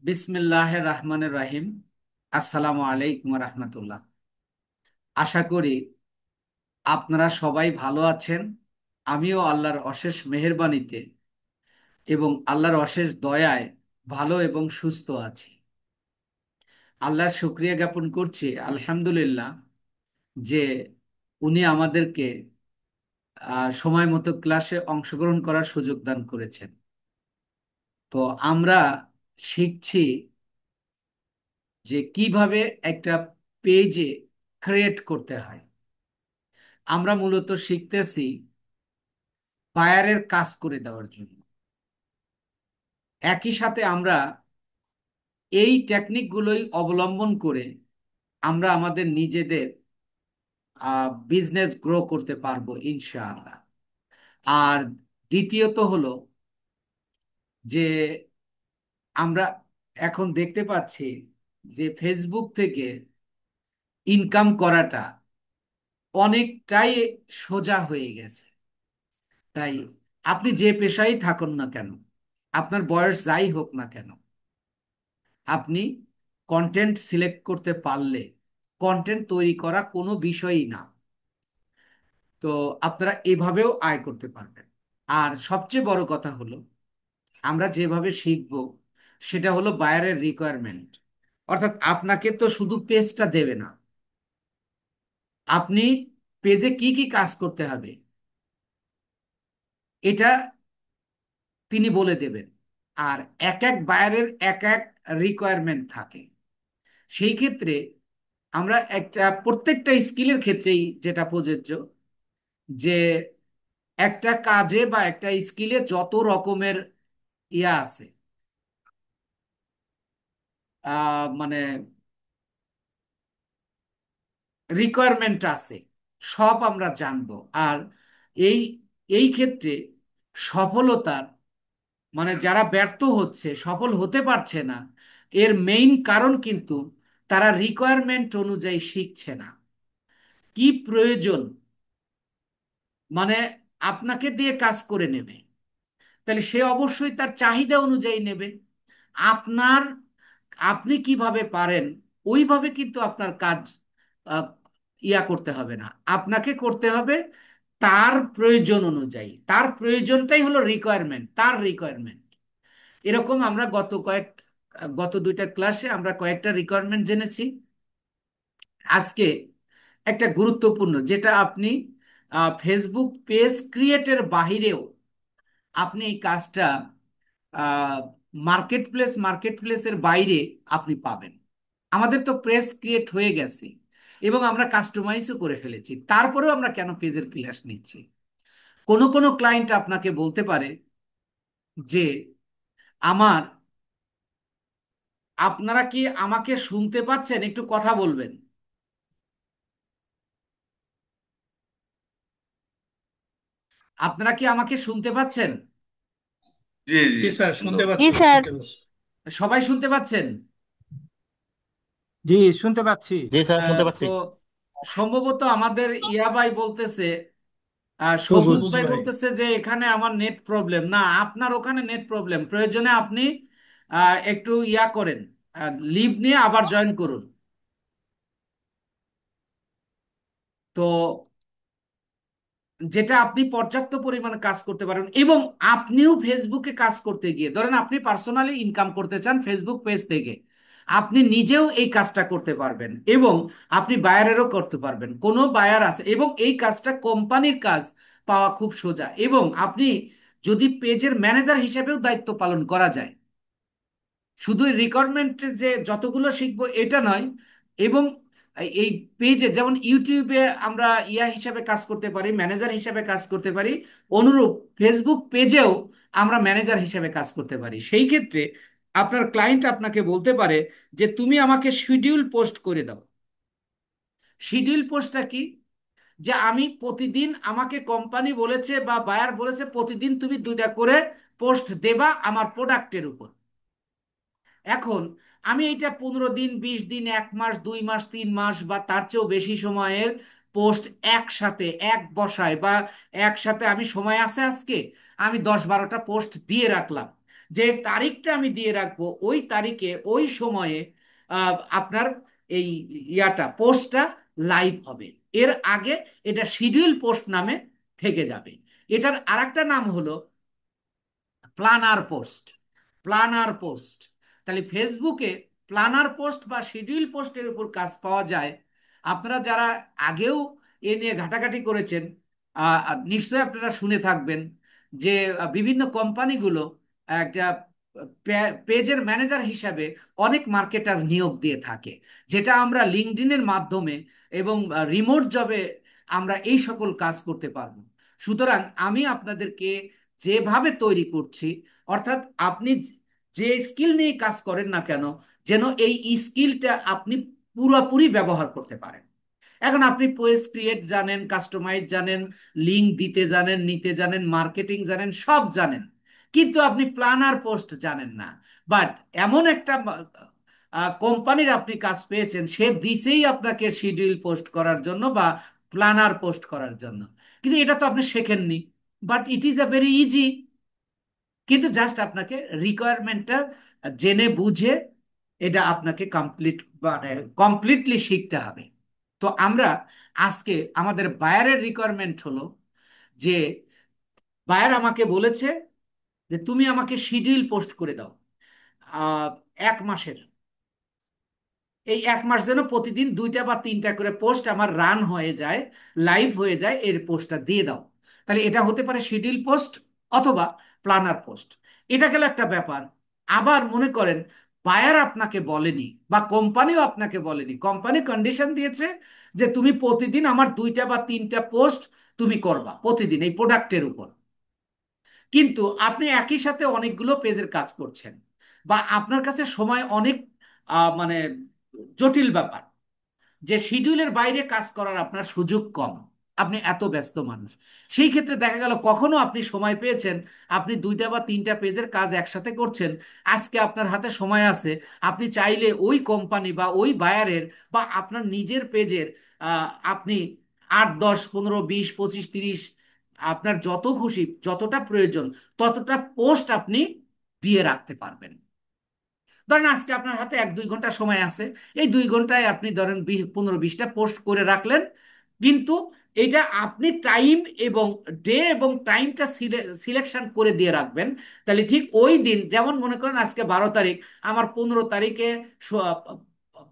বিসমিল্লাহির রহমানির রহিম। আসসালামু আলাইকুম রহমতুল্লাহ। আশা করি আপনারা সবাই ভালো আছেন। আমিও আল্লাহর অশেষ মেহেরবানিতে এবং আল্লাহর অশেষ দয়ায় ভালো এবং সুস্থ আছি। আল্লাহর শুকরিয়া জ্ঞাপন করছি আলহামদুলিল্লাহ যে উনি আমাদেরকে সময় মতো ক্লাসে অংশগ্রহণ করার সুযোগ দান করেছেন। তো আমরা শিখছি যে কিভাবে একটা পেজে ক্রিয়েট করতে হয়। আমরা মূলত শিখতেছি বায়ারের কাজ করে দেওয়ার জন্য। একই সাথে আমরা এই টেকনিকগুলোই অবলম্বন করে আমরা আমাদের নিজেদের বিজনেস গ্রো করতে পারবো ইনশাআল্লাহ। আর দ্বিতীয়ত হলো যে আমরা এখন দেখতে পাচ্ছি যে ফেসবুক থেকে ইনকাম করাটা অনেকটাই সোজা হয়ে গেছে। তাই আপনি যে পেশায় থাকুন না কেন, আপনার বয়স যাই হোক না কেন, আপনি কন্টেন্ট সিলেক্ট করতে পারলে কন্টেন্ট তৈরি করা কোনো বিষয়ই না। তো আপনারা এভাবেও আয় করতে পারবেন। আর সবচেয়ে বড় কথা হলো আমরা যেভাবে শিখব সেটা হলো বায়ারের রিকোয়ারমেন্ট। অর্থাৎ আপনাকে তো শুধু পেজটা দেবে না, আপনি পেজে কি কি কাজ করতে হবে এটা তিনি বলে দেবেন। আর এক এক বায়ারের এক এক রিকোয়ারমেন্ট থাকে। সেই ক্ষেত্রে আমরা একটা প্রত্যেকটা স্কিলের ক্ষেত্রেই যেটা প্রযোজ্য যে একটা কাজে বা একটা স্কিলে যত রকমের ইয়া আছে, মানে রিকোয়ারমেন্ট আছে, সব আমরা জানবো। আর এই এই ক্ষেত্রে সফলতার মানে যারা ব্যর্থ হচ্ছে, সফল হতে পারছে না, এর মেইন কারণ কিন্তু তারা রিকোয়ারমেন্ট অনুযায়ী শিখছে না। কি প্রয়োজন, মানে আপনাকে দিয়ে কাজ করে নেবে, তাহলে সে অবশ্যই তার চাহিদা অনুযায়ী নেবে। আপনার আপনি কিভাবে পারেন ওইভাবে কিন্তু আপনার কাজ আহ, ইয়া করতে হবে না, আপনাকে করতে হবে তার প্রয়োজন অনুযায়ী। তার প্রয়োজনটাই হলো রিকোয়ারমেন্ট, তার রিকোয়ারমেন্ট। এরকম আমরা গত দুইটা ক্লাসে আমরা কয়েকটা রিকোয়ারমেন্ট জেনেছি। আজকে একটা গুরুত্বপূর্ণ যেটা আপনি ফেসবুক পেজ ক্রিয়েটের বাহিরেও আপনি এই কাজটা মার্কেট প্লেসের বাইরে আপনি পাবেন। আমাদের তো প্রেস ক্রিয়েট হয়ে গেছে এবং আমরা কাস্টমাইজও করে ফেলেছি, তারপরেও আমরা কেন পেজের ক্লাস নিচ্ছি? কোন কোন ক্লায়েন্ট আপনাকে বলতে পারে যে আমার আপনারা কি আমাকে শুনতে পাচ্ছেন? একটু কথা বলবেন। আপনারা কি আমাকে শুনতে পাচ্ছেন? জি জি, জি স্যার, শুনতে শুনতে পাচ্ছি। পাচ্ছি, জি স্যার। শুনতে পাচ্ছি। সবাই শুনতে পাচ্ছেন? জি, শুনতে পাচ্ছি। জি স্যার, শুনতে তো পাচ্ছি। সম্ভবত আমাদের ইয়া ভাই বলতেছে, সবুজ সবুজ। সবুজ ভাই ভাই। বলতেছে যে এখানে আমার নেট প্রবলেম না, আপনার ওখানে নেট প্রবলেম। প্রয়োজনে আপনি একটু ইয়া করেন, লিভ নিয়ে আবার জয়েন করুন। তো যেটা আপনি পর্যাপ্ত পরিমাণে কাজ করতে পারেন এবং আপনিও ফেসবুকে কাজ করতে গিয়ে ধরেন আপনি পার্সোনালি ইনকাম করতে চান ফেসবুক পেজ থেকে, আপনি নিজেও এই কাজটা করতে পারবেন এবং আপনি বায়ারেরও করতে পারবেন। কোনো বায়ার আছে এবং এই কাজটা কোম্পানির কাজ, পাওয়া খুব সোজা। এবং আপনি যদি পেজের ম্যানেজার হিসেবেও দায়িত্ব পালন করা যায়, শুধু রিকোয়ারমেন্টে যে যতগুলো শিখবো এটা নয়। এবং এই পেজে যেমন ইউটিউবে আমরা ইয়া হিসাবে কাজ করতে পারি, ম্যানেজার হিসাবে কাজ করতে পারি, অনুরূপ ফেসবুক পেজেও আমরা ম্যানেজার হিসাবে কাজ করতে পারি। সেই ক্ষেত্রে আপনার ক্লায়েন্ট আপনাকে বলতে পারে যে তুমি আমাকে শিডিউল পোস্ট করে দাও। শিডিউল পোস্টটা কি? যে আমি প্রতিদিন, আমাকে কোম্পানি বলেছে বা বায়ার বলেছে প্রতিদিন তুমি দুইটা করে পোস্ট দেবা আমার প্রোডাক্টের উপর। এখন আমি এইটা 15 দিন, 20 দিন, 1 মাস, 2 মাস, 3 মাস বা তার চেয়েও বেশি সময়ের পোস্ট একসাথে এক বসায় বা একসাথে আমি সময় আছে আজকে আমি 10-12টা পোস্ট দিয়ে রাখলাম। যে তারিখটা আমি দিয়ে রাখবো, ওই তারিখে ওই সময়ে আপনার এই পোস্টটা লাইভ হবে। এর আগে এটা শিডিউল পোস্ট নামে থেকে যাবে। এটার আরেকটা নাম হলো প্ল্যানার পোস্ট। Planner post. তাহলে ফেসবুকে প্ল্যানার পোস্ট বা শিডিউল পোস্টের উপর কাজ পাওয়া যায়। আপনারা যারা আগেও এ নিয়ে ঘাটাঘাটি করেছেন, নিশ্চয়ই আপনারা শুনে থাকবেন যে বিভিন্ন কোম্পানিগুলো একটা পেজের ম্যানেজার হিসাবে অনেক মার্কেটার নিয়োগ দিয়ে থাকে, যেটা আমরা লিঙ্কডইনের মাধ্যমে এবং রিমোট জবে আমরা এই সকল কাজ করতে পারবো। সুতরাং আমি আপনাদেরকে যেভাবে তৈরি করছি, অর্থাৎ আপনি যে স্কিল নিয়ে কাজ করেন না কেন, যেন এই স্কিলটা আপনি পুরোপুরি ব্যবহার করতে পারেন। এখন আপনি পোস্ট ক্রিয়েট জানেন, কাস্টমাইজ জানেন, লিঙ্ক দিতে জানেন, নিতে জানেন, মার্কেটিং জানেন, সব জানেন, কিন্তু আপনি প্ল্যানার পোস্ট জানেন না। বাট এমন একটা কোম্পানির আপনি কাজ পেয়েছেন, সে দিছেই আপনাকে শিডিউল পোস্ট করার জন্য বা প্ল্যানার পোস্ট করার জন্য, কিন্তু এটা তো আপনি শেখেননি। But it is a very easy. কিন্তু জাস্ট আপনাকে রিকোয়ারমেন্টটা জেনে বুঝে এটা আপনাকে মানে কমপ্লিটলি শিখতে হবে। তো আমরা আজকে আমাদের বায়ারের রিকোয়ারমেন্ট হলো যে, বায়ার আমাকে বলেছে যে তুমি আমাকে শিডিউল পোস্ট করে দাও আহ, 1 মাসের। এই 1 মাস যেন প্রতিদিন 2টা বা 3টা করে পোস্ট আমার রান হয়ে যায়, লাইভ হয়ে যায়, এর পোস্টটা দিয়ে দাও। তাহলে এটা হতে পারে শিডিউল পোস্ট অথবা প্ল্যানার পোস্ট। এটা গেল একটা ব্যাপার। আবার মনে করেন বায়ার আপনাকে বলেনি বা কোম্পানিও আপনাকে বলেনি, কোম্পানি কন্ডিশন দিয়েছে যে তুমি প্রতিদিন আমার 2টা বা 3টা পোস্ট তুমি করবা প্রতিদিন এই প্রোডাক্টের উপর। কিন্তু আপনি একই সাথে অনেকগুলো পেজের কাজ করছেন, বা আপনার কাছে সময় অনেক মানে জটিল ব্যাপার, যে শিডিউলের বাইরে কাজ করার আপনার সুযোগ কম, আপনি এত ব্যস্ত মানুষ। সেই ক্ষেত্রে দেখা গেল কখনো আপনি সময় পেয়েছেন, আপনি 2টা বা 3টা পেজের কাজ একসাথে করছেন, আজকে আপনার হাতে সময় আছে, আপনি চাইলে ওই কোম্পানি বা ওই বায়ারের বা আপনার নিজের পেজের আপনি 8, 10, 15, 20, 25, 30, আপনার যত খুশি যতটা প্রয়োজন ততটা পোস্ট আপনি দিয়ে রাখতে পারবেন। ধরেন আজকে আপনার হাতে 1-2 ঘন্টা সময় আছে, এই 2 ঘন্টায় আপনি ধরেন 15-20টা পোস্ট করে রাখলেন। কিন্তু এটা আপনি টাইম এবং ডে এবং টাইমটা সিলেকশন করে দিয়ে রাখবেন। তাহলে ঠিক ওই দিন, যেমন মনে করেন আজকে 12 তারিখ, আমার 15 তারিখে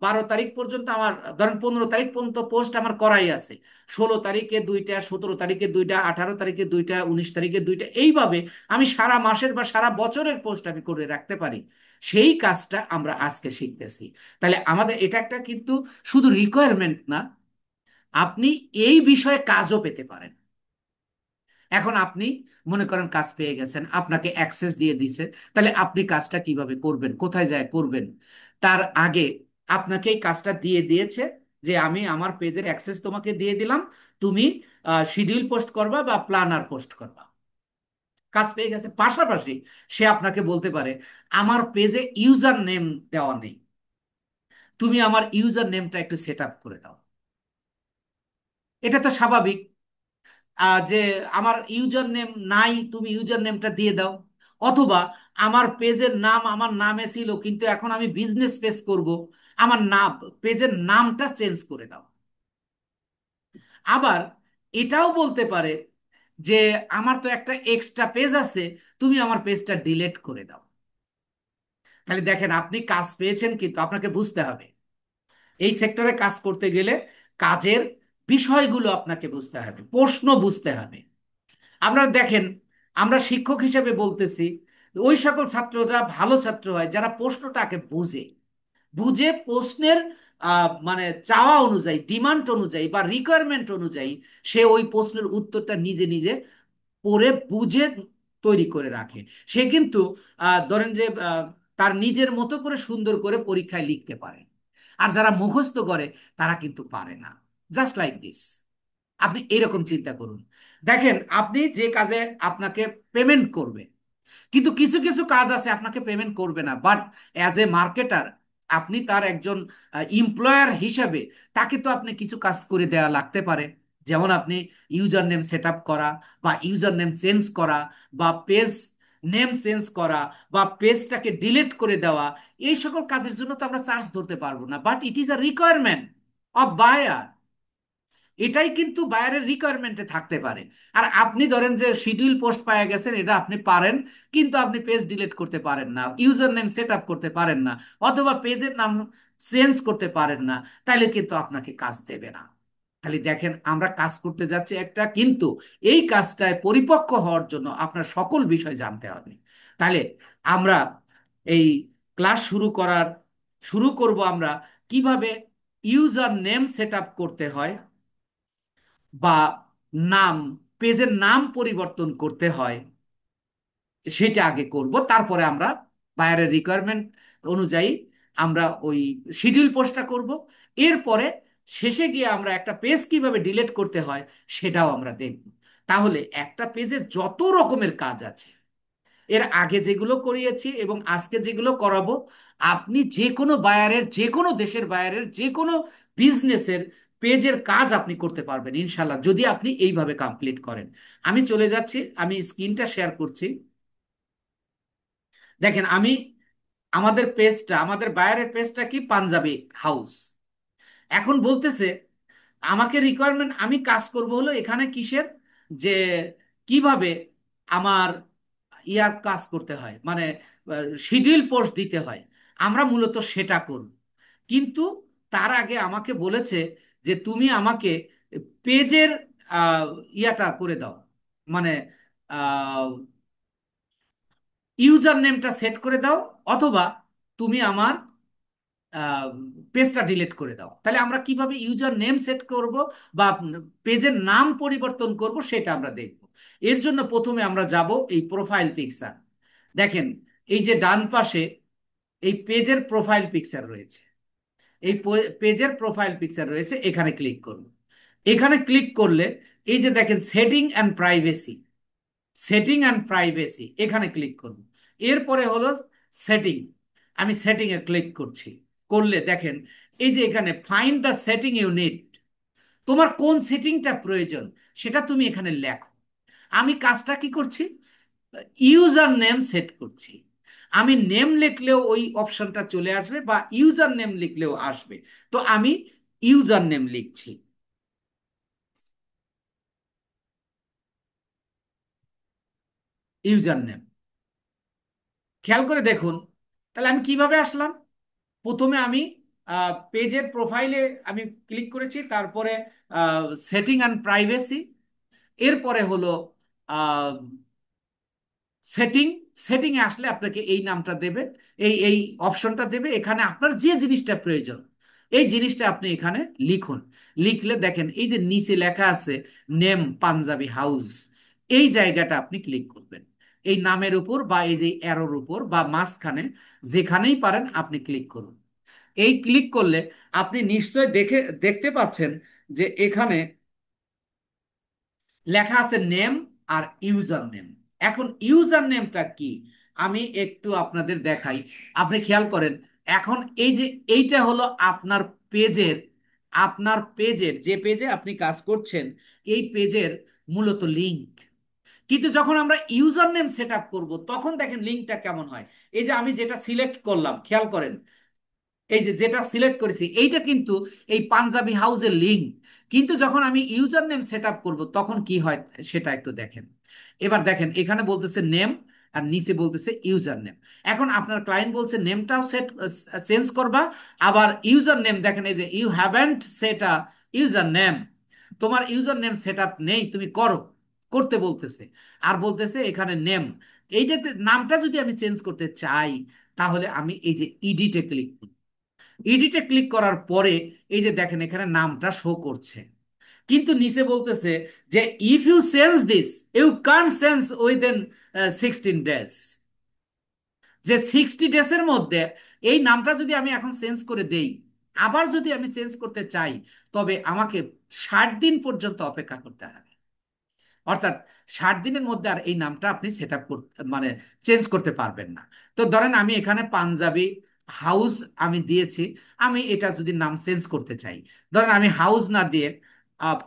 12 তারিখ পর্যন্ত আমার, ধরেন 15 তারিখ পর্যন্ত পোস্ট আমার করাই আছে। 16 তারিখে 2টা, 17 তারিখে 2টা, 18 তারিখে 2টা, 19 তারিখে 2টা, এইভাবে আমি সারা মাসের বা সারা বছরের পোস্ট আমি করে রাখতে পারি। সেই কাজটা আমরা আজকে শিখতেছি। তাহলে আমাদের এটা একটা কিন্তু শুধু রিকোয়ারমেন্ট না, আপনি এই বিষয়ে কাজও পেতে পারেন। এখন আপনি মনে করেন কাজ পেয়ে গেছেন, আপনাকে অ্যাক্সেস দিয়ে দিছে, তাহলে আপনি কাজটা কিভাবে করবেন, কোথায় যায় করবেন? তার আগে আপনাকে এই কাজটা দিয়ে দিয়েছে যে আমি আমার পেজের অ্যাক্সেস তোমাকে দিয়ে দিলাম, তুমি শিডিউল পোস্ট করবা বা প্ল্যানার পোস্ট করবা। কাজ পেয়ে গেছে, পাশাপাশি সে আপনাকে বলতে পারে আমার পেজে ইউজার নেম দেওয়া নেই, তুমি আমার ইউজার নেমটা একটু সেট আপ করে দাও। এটা তো স্বাভাবিক যে আমার ইউজার নেম নাই, তুমি ইউজার নেমটা দিয়ে দাও। অথবা আমার পেজের নাম আমার নামে ছিল, কিন্তু এখন আমি বিজনেস পেজ করব, আমার নাম, পেজের নামটা চেঞ্জ করে দাও। আবার এটাও বলতে পারে যে আমার তো একটা এক্সট্রা পেজ আছে, তুমি আমার পেজটা ডিলিট করে দাও। তাহলে দেখেন আপনি কাজ পেয়েছেন, কিন্তু আপনাকে বুঝতে হবে এই সেক্টরে কাজ করতে গেলে কাজের বিষয়গুলো আপনাকে বুঝতে হবে, প্রশ্ন বুঝতে হবে। আমরা দেখেন, আমরা শিক্ষক হিসেবে বলতেছি, ওই সকল ছাত্ররা ভালো ছাত্র হয় যারা প্রশ্নটাকে বুঝে, বুঝে প্রশ্নের মানে চাওয়া অনুযায়ী, ডিমান্ড অনুযায়ী বা রিকোয়ারমেন্ট অনুযায়ী সে ওই প্রশ্নের উত্তরটা নিজে নিজে পড়ে বুঝে তৈরি করে রাখে। সে কিন্তু ধরেন যে তার নিজের মতো করে সুন্দর করে পরীক্ষায় লিখতে পারে। আর যারা মুখস্থ করে তারা কিন্তু পারে না। Just like this. আপনি এরকম চিন্তা করুন। দেখেন আপনি যে কাজে আপনাকে পেমেন্ট করবে, কিন্তু কিছু কিছু কাজ আছে আপনাকে পেমেন্ট করবে না, বাট অ্যাজ এ মার্কেটার আপনি তার একজন এমপ্লয়ার হিসেবে তাকে তো আপনি কিছু কাজ করে দেওয়া লাগতে পারে। যেমন আপনি ইউজার নেম সেট আপ করা বা ইউজার নেম চেঞ্জ করা বা পেজ নেম চেঞ্জ করা বা পেজটাকে ডিলিট করে দেওয়া, এই সকল কাজের জন্য তো আমরা চার্জ ধরতে পারবো না, but it is a requirement of buyer. এটাই কিন্তু বায়ারের রিকোয়ারমেন্টে থাকতে পারে। আর আপনি ধরেন যে শিডিউল পোস্ট পাওয়া গেছেন, এটা আপনি পারেন, কিন্তু আপনি পেজ ডিলিট করতে পারেন না, ইউজার নেম সেট আপ করতে পারেন না, অথবা পেজের নাম চেঞ্জ করতে পারেন না, তাহলে কিন্তু আপনাকে কাজ দেবে না। খালি দেখেন, আমরা কাজ করতে যাচ্ছি একটা, কিন্তু এই কাজটায় পরিপক্ক হওয়ার জন্য আপনার সকল বিষয় জানতে হবে। তাহলে আমরা এই ক্লাস শুরু করব আমরা কিভাবে ইউজার নেম সেট আপ করতে হয়, বা নাম, পেজের নাম পরিবর্তন করতে হয়, সেটা আগে করব। তারপরে আমরা বায়ারের রিকোয়ারমেন্ট অনুযায়ী আমরা ওই শিডিউল পোস্টটা করব। এরপরে শেষে গিয়ে আমরা একটা পেজ কিভাবে ডিলিট করতে হয় সেটাও আমরা দেখব। তাহলে একটা পেজে যত রকমের কাজ আছে, এর আগে যেগুলো করিয়েছি এবং আজকে যেগুলো করাবো, আপনি যে কোনো বায়ারের, যে কোনো দেশের বায়ারের, যে কোনো বিজনেসের পেজের কাজ আপনি করতে পারবেন ইনশাল্লাহ, যদি আপনি এইভাবে কমপ্লিট করেন। আমি চলে যাচ্ছি, আমি স্ক্রিনটা শেয়ার করছি। দেখেন, আমি আমাদের পেজটা, আমাদের বায়ারের পেজটা কি, পাঞ্জাবি হাউস। এখন বলতেছে আমাকে রিকোয়ারমেন্ট, আমি কাজ করব হলো এখানে কিসের, যে কিভাবে আমার ইয়ার কাজ করতে হয়, মানে শিডিউল পোস্ট দিতে হয়। আমরা মূলত সেটা করব, কিন্তু তার আগে আমাকে বলেছে যে তুমি আমাকে পেজের আহ, ইয়াটা করে দাও, মানে ইউজার নেমটা সেট করে দাও, অথবা তুমি আমার পেজটা ডিলিট করে দাও। তাহলে আমরা কিভাবে ইউজার নেম সেট করব বা পেজের নাম পরিবর্তন করব সেটা আমরা দেখব। এর জন্য প্রথমে আমরা যাব এই প্রোফাইল পিকচার। দেখেন, এই যে ডান পাশে এই পেজের প্রোফাইল পিকচার রয়েছে, এই পেজের প্রোফাইল পিকচার রয়েছে, এখানে ক্লিক করুন। এখানে ক্লিক করলে এই যে দেখেন setting and privacy, setting and privacy এখানে ক্লিক করুন। এরপরে হলো সেটিং, আমি সেটিং এ ক্লিক করছি। করলে দেখেন এই যে এখানে ফাইন্ড দ্য সেটিং ইউনিট, তোমার কোন সেটিংটা প্রয়োজন সেটা তুমি এখানে লেখো। আমি কাজটা কি করছি, ইউজার নেম সেট করছি। আমি নেম লিখলেও ওই অপশনটা চলে আসবে, বা ইউজার নেম লিখলেও আসবে। তো আমি ইউজার নেম লিখছি, ইউজার নেম। খেয়াল করে দেখুন, তাহলে আমি কিভাবে আসলাম। প্রথমে আমি পেজের প্রোফাইলে আমি ক্লিক করেছি, তারপরে সেটিং অ্যান্ড প্রাইভেসি, এরপরে হলো সেটিং। সেটিংয়ে আসলে আপনাকে এই নামটা দেবে, এই অপশনটা দেবে, এখানে আপনার যে জিনিসটা প্রয়োজন এই জিনিসটা আপনি এখানে লিখুন। লিখলে দেখেন এই যে নিচে লেখা আছে নেম পাঞ্জাবি হাউস, এই জায়গাটা আপনি ক্লিক করবেন। এই নামের উপর বা এই যে অ্যারোর উপর বা মাঝখানে যেখানেই পারেন আপনি ক্লিক করুন। এই ক্লিক করলে আপনি নিশ্চয় দেখতে পাচ্ছেন যে এখানে লেখা আছে নেম আর ইউজার নেম। এখন ইউজার নেমটা কি আমি একটু আপনাদের দেখাই, আপনি খেয়াল করেন। এখন এই যে এইটা হলো পেজের আপনার পেজের যে পেজে আপনি কাজ করছেন, এই পেজের মূলত লিংক। কিন্তু যখন আমরা ইউজার নেম সেট আপ করবো তখন দেখেন লিঙ্কটা কেমন হয়। এই যে আমি যেটা সিলেক্ট করলাম, খেয়াল করেন, এই যে যেটা সিলেক্ট করেছি এইটা কিন্তু এই পাঞ্জাবি হাউসের লিঙ্ক। কিন্তু যখন আমি ইউজার নেম সেট আপ করবো তখন কি হয় সেটা একটু দেখেন। এবার দেখেন এখানে বলতেছে নেম, আর নিচে বলতেছে ইউজার নেম। এখন আপনার ক্লায়েন্ট বলছে নেমটাও চেঞ্জ করবা, আবার ইউজার নেম দেখেন এই যে you haven't set a user name, তোমার ইউজার নেম সেট আপ নেই, তুমি করতে বলতেছে। আর বলতেছে এখানে নেম, এইটাতে নামটা যদি আমি চেঞ্জ করতে চাই তাহলে আমি এই যে ইডিটে ক্লিক করি। এডিটে ক্লিক করার পরে এই যে দেখেন এখানে নামটা শো করছে, কিন্তু নিচে বলতেছে যে if you change this you can't change within 16 days, যে 60 ডেজের মধ্যে এই নামটা যদি আমি এখন চেঞ্জ করে দেই, আবার যদি আমি চেঞ্জ করতে চাই, তবে আমাকে 60 দিন পর্যন্ত অপেক্ষা করতে হবে। অর্থাৎ 60 দিনের মধ্যে আর এই নামটা আপনি সেট আপ মানে চেঞ্জ করতে পারবেন না। তো ধরেন আমি এখানে পাঞ্জাবি হাউস আমি দিয়েছি, আমি এটা যদি নাম চেঞ্জ করতে চাই, ধরেন আমি হাউস না দিয়ে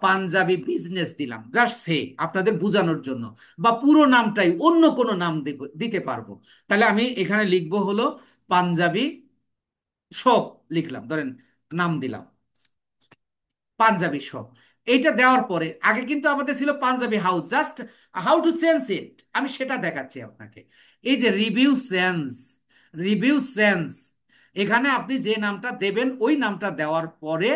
পাঞ্জাবি বিজনেস দিলাম, জাস্ট সে আপনাদের বোঝানোর জন্য, বা পুরো নামটাই অন্য কোনো নাম দিতে পারবো। তাহলে আমি এখানে লিখবো হলো পাঞ্জাবি শপ, লিখলাম ধরেন, নাম দিলাম পাঞ্জাবি শপ। এইটা দেওয়ার পরে আগে কিন্তু আমাদের ছিল Punjabi house, just how to change it আমি সেটা দেখাচ্ছি আপনাকে। এই যে রিভিউ সেন্স, রিভিউ সেন্স, এখানে আপনি যে নামটা দেবেন ওই নামটা দেওয়ার পরে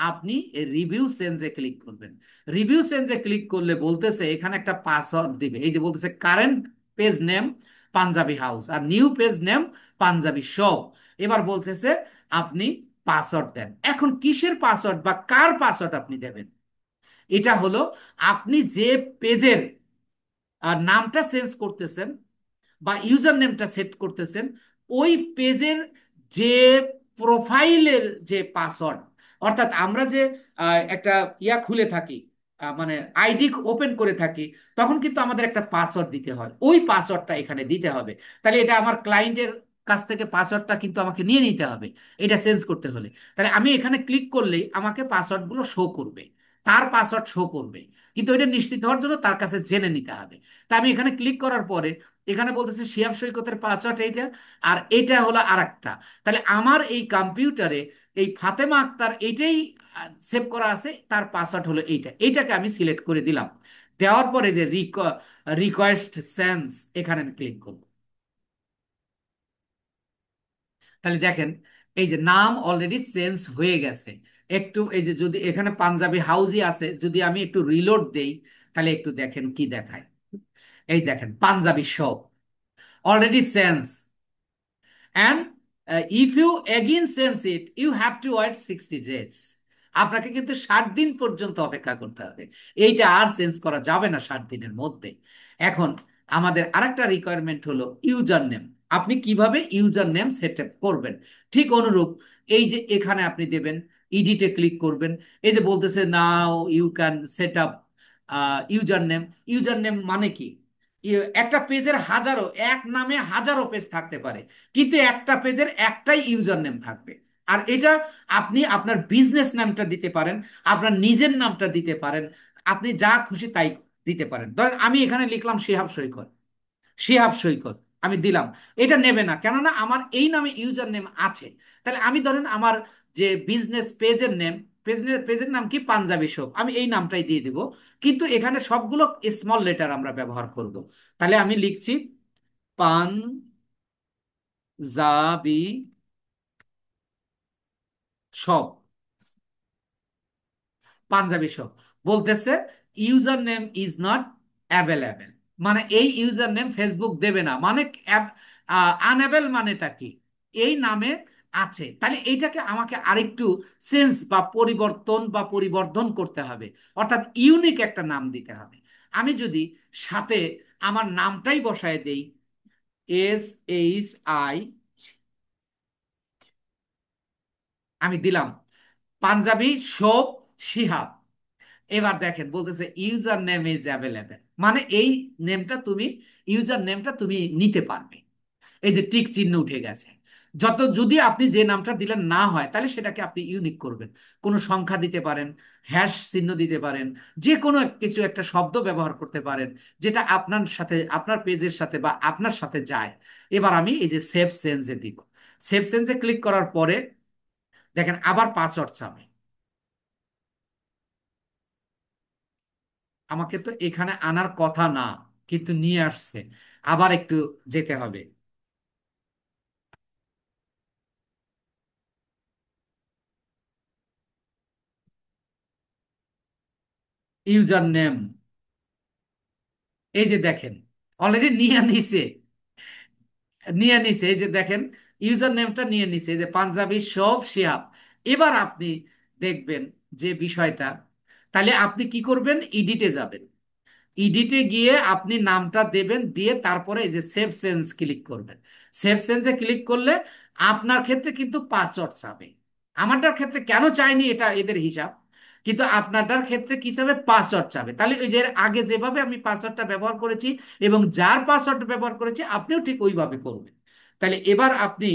আপনি রিভিউ সেন্সে ক্লিক করবেন। রিভিউ সেন্সে ক্লিক করলে বলতেছে এখানে একটা পাসওয়ার্ড দিবে, এই যে বলতেছে current page name Punjabi house আর new page name Punjabi shop. এবার বলতেছে আপনি পাসওয়ার্ড দেন। এখন কিসের পাসওয়ার্ড বা কার পাসওয়ার্ড আপনি দেবেন? এটা হলো আপনি যে পেজের নামটা চেঞ্জ করতেছেন বা ইউজার নেমটা সেট করতেছেন, ওই পেজের যে প্রোফাইলের যে পাসওয়ার্ড, অর্থাৎ আমরা যে একটা ইয়া খুলে থাকি, মানে আইডি ওপেন করে থাকি, তখন কিন্তু আমাদের একটা পাসওয়ার্ড দিতে হয়, ওই পাসওয়ার্ডটা এখানে দিতে হবে। তাহলে এটা আমার ক্লায়েন্টের কাছ থেকে পাসওয়ার্ডটা কিন্তু আমাকে নিয়ে নিতে হবে এটা চেঞ্জ করতে হলে। তাহলে আমি এখানে ক্লিক করলেই আমাকে পাসওয়ার্ডগুলো শো করবে, তার পাসওয়ার্ড শো করবে, কিন্তু এটা নিশ্চিত হওয়ার জন্য তার কাছে জেনে নিতে হবে। তা আমি এখানে ক্লিক করার পরে এখানে বলতেছে শিহাব সৈকতের পাসওয়ার্ড এইটা, আর এটা হলো আরেকটা। তাহলে আমার এই কম্পিউটারে এই ফাতেমা আক্তার এইটাই সেভ করা আছে, তার পাসওয়ার্ড হলো এইটা, এইটাকে আমি সিলেক্ট করে দিলাম। দেওয়ার পরে যে রিকোয়েস্ট সেন্স, এখানে আমি ক্লিক করব। তাহলে দেখেন এই যে নাম অলরেডি চেঞ্জ হয়ে গেছে। একটু এই যে যদি এখানে পাঞ্জাবি হাউসই আছে, যদি আমি একটু রিলোড দেই তাহলে একটু দেখেন কি দেখায়। এই দেখেন Punjabi shop already sense, and if you again sense it you have to wait 60 days। আপনাকে কিন্তু 60 দিন পর্যন্ত অপেক্ষা করতে হবে, এইটা আর চেঞ্জ করা যাবে না 60 দিনের মধ্যে। এখন আমাদের আরেকটা রিকোয়ারমেন্ট হলো ইউজার নেম। আপনি কিভাবে ইউজার নেম সেট আপ করবেন? ঠিক অনুরূপ এই যে এখানে আপনি দেবেন, ইডিটে ক্লিক করবেন, এই যে বলতেছে now you can set up user name. User name মানে কি? একটা পেজের হাজারো, এক নামে হাজারো পেজ থাকতে পারে, কিন্তু একটা পেজের একটাই ইউজার নেম থাকবে। আর এটা আপনি আপনার বিজনেস নামটা দিতে পারেন, আপনার নিজের নামটা দিতে পারেন, আপনি যা খুশি তাই দিতে পারেন। ধরেন আমি এখানে লিখলাম শিহাব সৈকত, শিহাব সৈকত আমি দিলাম। এটা নেবে না, কেননা আমার এই নামে ইউজার নেম আছে। তাহলে আমি ধরেন আমার যে বিজনেস পেজের নেম, পেজের পেজের নাম কি পাঞ্জাবি শপ, আমি এই নামটাই দিয়ে দিব, কিন্তু এখানে সবগুলো স্মল লেটার আমরা ব্যবহার করব। তাহলে আমি লিখছি পাঞ্জাবি শপ, পাঞ্জাবি শপ। বলতেছে user name is not available, মানে এই ইউজার নেম ফেসবুক দেবে না, মানে আনএভেল মানেটা কি? এই নামে আছে। তাহলে এইটাকে আমাকে আরেকটু চেঞ্জ বা পরিবর্তন বা পরিবর্ধন করতে হবে, অর্থাৎ ইউনিক একটা নাম দিতে হবে। আমি যদি সাথে আমার নামটাই বসায় দেই, SHI, আমি দিলাম পাঞ্জাবি শোভ শিহাব। এবার দেখেন বলতেছে ইউজার নেম ইজ অ্যাভেলেবেল, মানে এই নেমটা তুমি, ইউজার নেমটা তুমি নিতে পারবে। এই যে টিক চিহ্ন উঠে গেছে। যত যদি আপনি যে নামটা দিলেন না হয় তাহলে সেটাকে আপনি ইউনিক করবেন, কোনো সংখ্যা দিতে পারেন, হ্যাশ চিহ্ন দিতে পারেন, যে কোনো কিছু একটা শব্দ ব্যবহার করতে পারেন যেটা আপনার সাথে, আপনার পেজের সাথে বা আপনার সাথে যায়। এবার আমি এই যে সেভ সেন্সে দিব, সেভ সেন্সে ক্লিক করার পরে দেখেন আবার পাসওয়ার্ড চাবে। আমাকে তো এখানে আনার কথা না, কিন্তু নিয়ে আসছে, আবার একটু যেতে হবে। ইউজার নেম, এই যে দেখেন অলরেডি নিয়ে নিছে, নিয়ে নিছে, এই যে দেখেন ইউজার নেমটা নিয়ে নিছে, এই যে পাঞ্জাবি শপ শিহাব। এবার আপনি দেখবেন যে বিষয়টা, তাহলে আপনি কি করবেন, ইডিটে যাবেন, ইডিটে গিয়ে আপনি নামটা দেবেন, দিয়ে তারপরে এই যে সেভ সেন্স ক্লিক করবেন। সেভ সেন্সে ক্লিক করলে আপনার ক্ষেত্রে কিন্তু পাসওয়ার্ড চাবে। আমারটার ক্ষেত্রে কেন চাইনি এটা এদের হিসাব, কিন্তু আপনারটার ক্ষেত্রে কি চাবে, পাসওয়ার্ড চাবে। তাহলে ওই যে আগে যেভাবে আমি পাসওয়ার্ডটা ব্যবহার করেছি এবং যার পাসওয়ার্ড ব্যবহার করেছি আপনিও ঠিক ওইভাবে করবেন। তাহলে এবার আপনি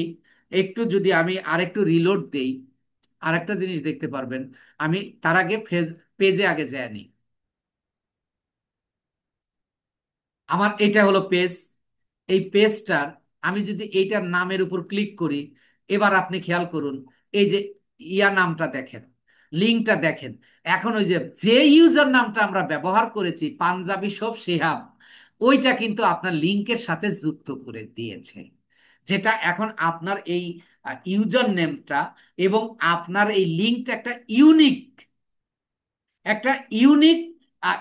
একটু যদি আমি আরেকটু রিলোড দেই, আরেকটা জিনিস দেখতে পারবেন। আমি তার আগে পেজে আগে যায়নি। আমার এটা হলো পেজ। এই পেজটার আমি যদি এইটার নামের উপর ক্লিক করি, এবার আপনি খেয়াল করুন, এই যে নামটা দেখেন, লিঙ্কটা দেখেন। এখন ওই যে যে ইউজার নামটা আমরা ব্যবহার করেছি পাঞ্জাবি সব শিহাব, ওইটা কিন্তু আপনার লিঙ্কের সাথে যুক্ত করে দিয়েছে। যেটা এখন আপনার এই ইউজার নেমটা এবং আপনার এই লিঙ্কটা একটা ইউনিক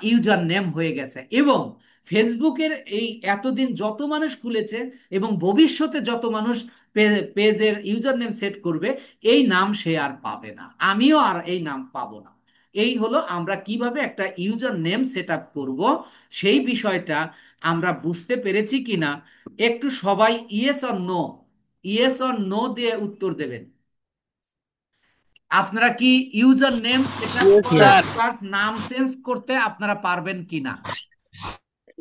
ইউজার নেম হয়ে গেছে। এবং ফেসবুকের এই এতদিন যত মানুষ খুলেছে এবং ভবিষ্যতে যত মানুষ পেজের ইউজার নেম সেট করবে, এই নাম সে আর পাবে না, আমিও আর এই নাম পাবো না। এই হলো আমরা কিভাবে একটা ইউজার নেম সেট আপ করব, সেই বিষয়টা আমরা বুঝতে পেরেছি কিনা। একটু সবাই yes or no, yes or no দিয়ে উত্তর দেবেন। আপনারা কি user name set up yes করা স্যার। প্লাস নাম চেঞ্জ করতে আপনারা পারবেন কিনা?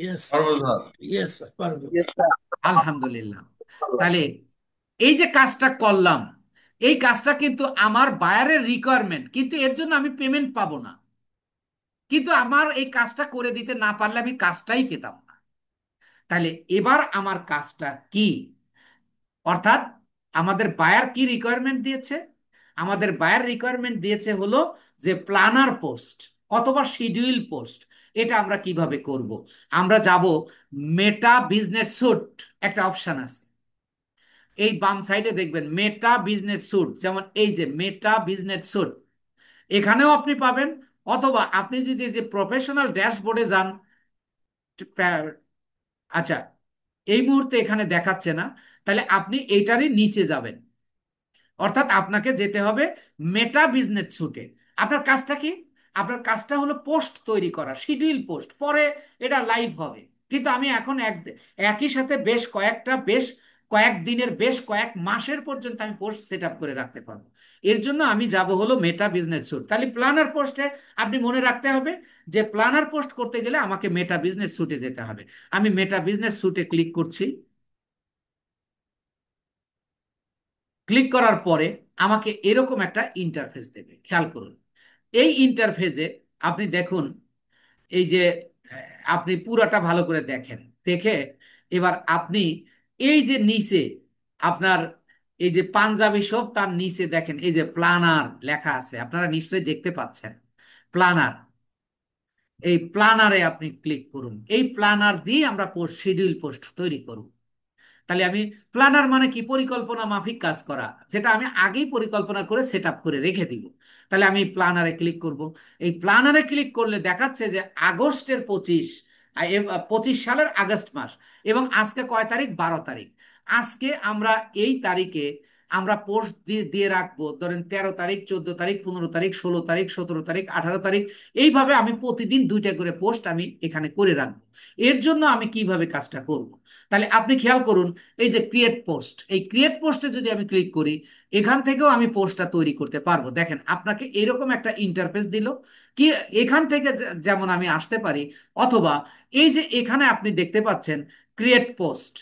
ইয়েস, পারবো স্যার। ইয়েস পারবো। Yes sir. আলহামদুলিল্লাহ। তাহলে এই যে কাজটা করলাম, এই কাজটা কিন্তু আমার বায়ারের রিকোয়ারমেন্ট, কিন্তু এর জন্য আমি পেমেন্ট পাবো না। কিন্তু আমার এই কাজটা করে দিতে না পারলে আমি কাজটাই পেতাম না। তাহলে এবার আমার কাজটা কি? অর্থাৎ আমাদের বায়ার কি রিকোয়ারমেন্ট দিয়েছে? আমাদের বায়ার রিকোয়ারমেন্ট দিয়েছে হলো যে প্ল্যানার পোস্ট অথবা শিডিউল পোস্ট। এটা আমরা কিভাবে করব? আমরা যাব মেটা বিজনেস স্যুট, একটা অপশন আছে এই বাম সাইডে দেখবেন মেটা বিজনেস স্যুট, যেমন এই যে মেটা বিজনেস স্যুট, এখানেও আপনি পাবেন। অথবা আপনি যদি এই যে প্রফেশনাল ড্যাশবোর্ডে যান, আচ্ছা এই মুহূর্তে এখানে দেখাচ্ছে না, তাহলে আপনি এইটারই নিচে যাবেন। অর্থাৎ আপনাকে যেতে হবে মেটা বিজনেস স্যুটে। আপনার কাজটা কি? আপনার কাজটা হলো পোস্ট তৈরি করা, শিডিউল পোস্ট, পরে এটা লাইভ হবে। কিন্তু আমি এখন একই সাথে বেশ কয়েক দিনের, বেশ কয়েক মাসের পর্যন্ত আমি পোস্ট সেট আপ করে রাখতে পারবো। এর জন্য আমি যাব হলো মেটা বিজনেস স্যুট। তাহলে প্ল্যানার পোস্টে আপনি মনে রাখতে হবে যে প্ল্যানার পোস্ট করতে গেলে আমাকে মেটা বিজনেস স্যুটে যেতে হবে। আমি মেটা বিজনেস স্যুটে ক্লিক করছি। ক্লিক করার পরে আমাকে এরকম একটা ইন্টারফেস দেবে, খেয়াল করুন। এই ইন্টারফেসে আপনি দেখুন, এই যে আপনি পুরাটা ভালো করে দেখেন, দেখে এবার আপনি এই যে নিচে আপনার এই যে পাঞ্জাবি সব, তার নিচে দেখেন এই যে প্ল্যানার লেখা আছে, আপনারা নিশ্চয়ই দেখতে পাচ্ছেন প্ল্যানার। এই প্ল্যানারে আপনি ক্লিক করুন। এই প্ল্যানার দিয়ে আমরা পোস্ট, শিডিউল পোস্ট তৈরি করব। তাহলে আমি, প্ল্যানার মানে কি? পরিকল্পনা মাফিক কাজ করা, যেটা আমি আগেই পরিকল্পনা করে সেট আপ করে রেখে দিব। তাহলে আমি প্ল্যানারে ক্লিক করব। এই প্ল্যানারে ক্লিক করলে দেখাচ্ছে যে আগস্টের 25 সালের আগস্ট মাস, এবং আজকে কয় তারিখ? 12 তারিখ। আজকে আমরা এই তারিখে আমরা পোস্ট দিয়ে দিয়ে রাখবো, ধরেন 13 তারিখ, 14 তারিখ, 15 তারিখ, 16 তারিখ, 17 তারিখ, 18 তারিখ। এইভাবে আমি প্রতিদিন দুইটা করে পোস্ট আমি এখানে করে রাখবো। এর জন্য আমি কিভাবে কাজটা করব? তাহলে আপনি খেয়াল করুন, এই যে ক্রিয়েট পোস্ট, এই ক্রিয়েট পোস্টে যদি আমি ক্লিক করি, এখান থেকেও আমি পোস্টটা তৈরি করতে পারবো। দেখেন আপনাকে এরকম একটা ইন্টারফেস দিল কি, এখান থেকে যেমন আমি আসতে পারি, অথবা এই যে এখানে আপনি দেখতে পাচ্ছেন ক্রিয়েট পোস্ট,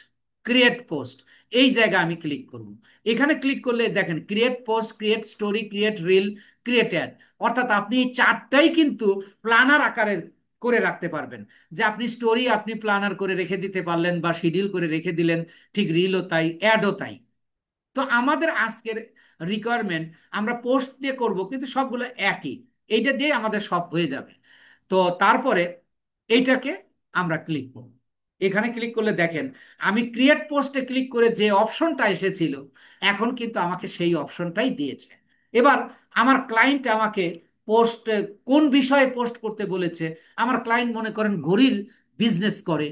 ক্রিয়েট পোস্ট, এই জায়গায় আমি ক্লিক করব। এখানে ক্লিক করলে দেখেন create post, create story, create reel, create add. অর্থাৎ আপনি এই চারটাই কিন্তু প্ল্যানার আকারে করে রাখতে পারবেন। যে আপনি স্টোরি আপনি প্ল্যানার করে রেখে দিতে পারলেন বা শিডিউল করে রেখে দিলেন, ঠিক রিলও তাই, অ্যাডও তাই। তো আমাদের আজকের রিকোয়ারমেন্ট আমরা পোস্ট দিয়ে করব, কিন্তু সবগুলো একই, এইটা দিয়ে আমাদের সব হয়ে যাবে। তো তারপরে এইটাকে আমরা ক্লিক করব। এখানে ক্লিক করলে দেখেন আমি ক্রিয়েট পোস্টে ক্লিক করে যে অপশনটা এসেছিল, এখন কিন্তু আমাকে সেই অপশনটাই দিয়েছে। এবার আমার ক্লায়েন্ট আমাকে পোস্ট, কোন বিষয়ে পোস্ট করতে বলেছে। আমার ক্লায়েন্ট মনে করেন ঘড়ির বিজনেস করে,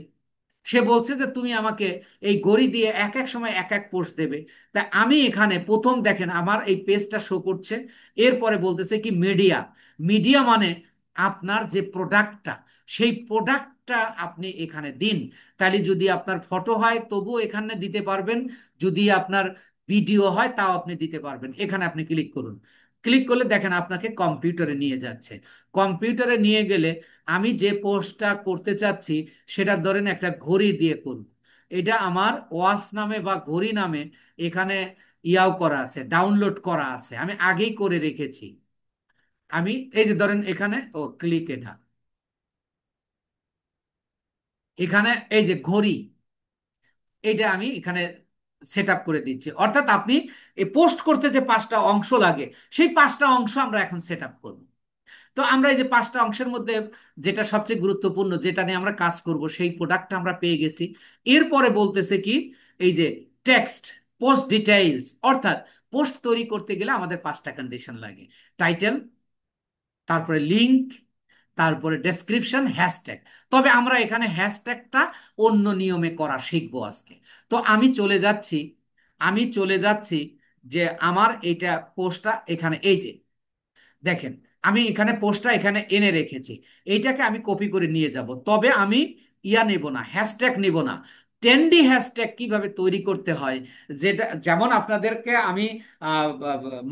সে বলছে যে তুমি আমাকে এই গড়ি দিয়ে এক এক সময় এক এক পোস্ট দেবে। তা আমি এখানে প্রথম দেখেন আমার এই পেজটা শো করছে, এরপরে বলতেছে কি মিডিয়া। মিডিয়া মানে আপনার যে প্রোডাক্টটা, সেই প্রোডাক্টটা আপনি এখানে দিন। তাহলে যদি আপনার ফটো হয় তবুও এখানে দিতে পারবেন, যদি আপনার ভিডিও হয় তাও আপনি দিতে পারবেন। এখানে আপনি ক্লিক করুন। ক্লিক করলে দেখেন আপনাকে কম্পিউটারে নিয়ে যাচ্ছে। কম্পিউটারে নিয়ে গেলে আমি যে পোস্টটা করতে চাচ্ছি সেটা ধরেন একটা ঘড়ি দিয়ে করব। এটা আমার ওয়াচ নামে বা ঘড়ি নামে এখানে ইয়াও করা আছে, ডাউনলোড করা আছে, আমি আগেই করে রেখেছি। আমি এই যে ধরেন এখানে ক্লিক এটা, এখানে এই যে ঘড়ি, এটা আমি এখানে সেট আপ করে দিচ্ছি। অর্থাৎ আপনি এই পোস্ট করতে যে 5টা অংশ লাগে, সেই 5টা অংশ আমরা এখন সেট আপ করব। তো আমরা এই যে 5টা অংশের মধ্যে যেটা সবচেয়ে গুরুত্বপূর্ণ, যেটা নিয়ে আমরা কাজ করব, সেই প্রোডাক্টটা আমরা পেয়ে গেছি। এরপরে বলতেছে কি, এই যে টেক্সট, পোস্ট ডিটেইলস, অর্থাৎ পোস্ট তৈরি করতে গেলে আমাদের 5টা কন্ডিশন লাগে: টাইটেল, তারপরে লিংক, তারপরে ডেসক্রিপশন, হ্যাশট্যাগ। তবে আমরা এখানে হ্যাশট্যাগটা অন্য নিয়মে করা শিখবো আজকে। তো আমি চলে যাচ্ছি যে আমার এইটা পোস্টটা এখানে, এই যে দেখেন, আমি এখানে পোস্টটা এখানে এনে রেখেছি। এইটাকে আমি কপি করে নিয়ে যাব, তবে আমি নেব না, হ্যাশট্যাগ নেব না। ট্রেন্ডি হ্যাশট্যাগ কিভাবে তৈরি করতে হয়, যেটা যেমন আপনাদেরকে আমি